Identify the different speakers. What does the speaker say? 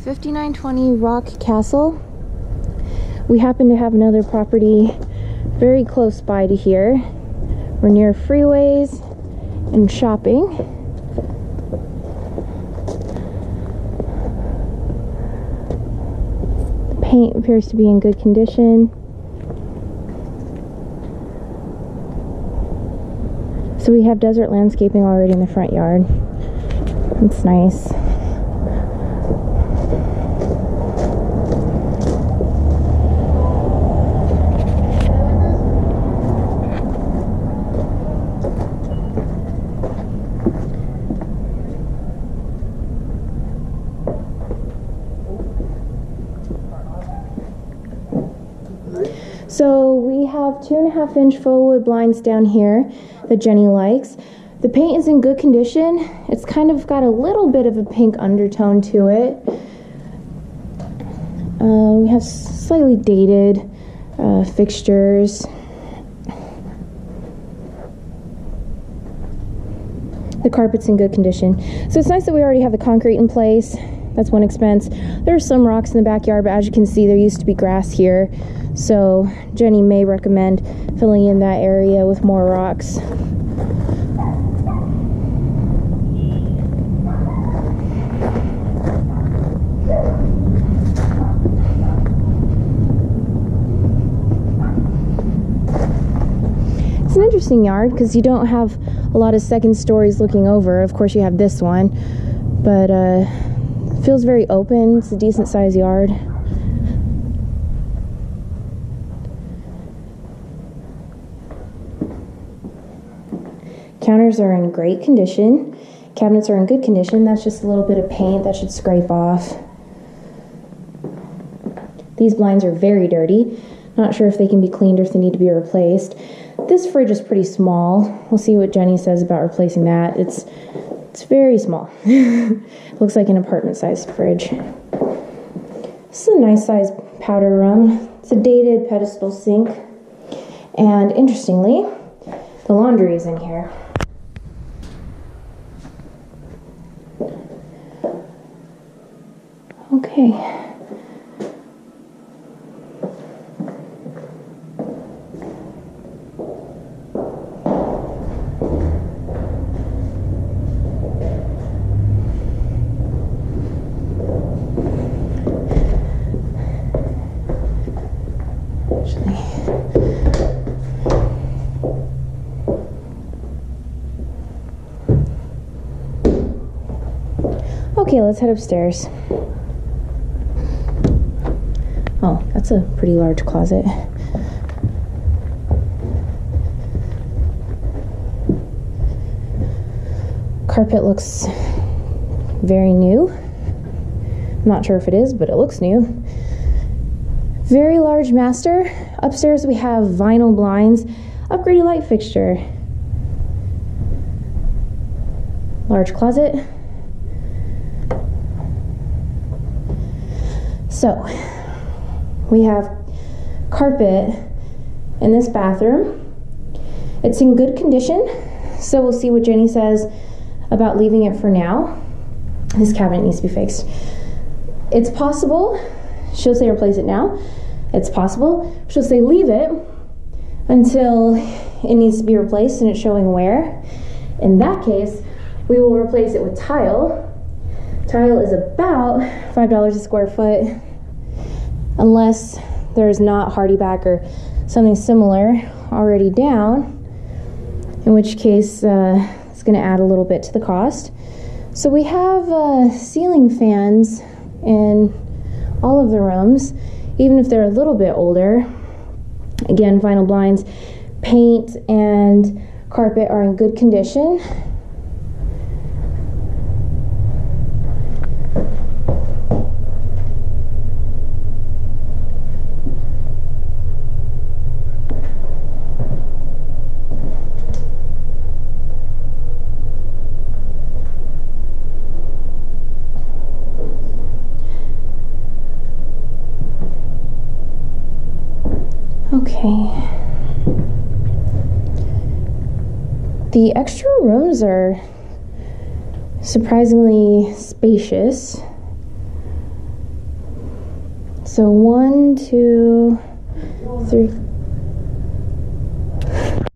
Speaker 1: 5920 Rock Castle. We happen to have another property very close by to here. We're near freeways and shopping. The paint appears to be in good condition. So we have desert landscaping already in the front yard. It's nice. So we have 2.5-inch faux wood blinds down here that Jenny likes. The paint is in good condition. It's kind of got a little bit of a pink undertone to it. We have slightly dated fixtures. The carpet's in good condition. So it's nice that we already have the concrete in place. That's one expense. There's some rocks in the backyard, but as you can see, there used to be grass here. So Jenny may recommend filling in that area with more rocks. It's an interesting yard because you don't have a lot of second stories looking over. Of course you have this one, but it feels very open. It's a decent sized yard. Counters are in great condition. Cabinets are in good condition. That's just a little bit of paint that should scrape off. These blinds are very dirty. Not sure if they can be cleaned or if they need to be replaced. This fridge is pretty small. We'll see what Jenny says about replacing that. It's very small. Looks like an apartment-sized fridge. This is a nice sized powder room. It's a dated pedestal sink. And interestingly, the laundry is in here. Okay. Okay, let's head upstairs. Oh, that's a pretty large closet. Carpet looks very new. I'm not sure if it is, but it looks new. Very large master. Upstairs we have vinyl blinds, upgraded light fixture. Large closet. So, we have carpet in this bathroom. It's in good condition, so we'll see what Jenny says about leaving it for now. This cabinet needs to be fixed. It's possible she'll say replace it now. It's possible she'll say leave it until it needs to be replaced and it's showing wear. In that case, we will replace it with tile. Tile is about $5 a square foot, unless there's not HardieBack or something similar already down, in which case it's going to add a little bit to the cost. So we have ceiling fans in all of the rooms, even if they're a little bit older. Again, vinyl blinds, paint, and carpet are in good condition. Okay. The extra rooms are surprisingly spacious. So 1, 2, 3.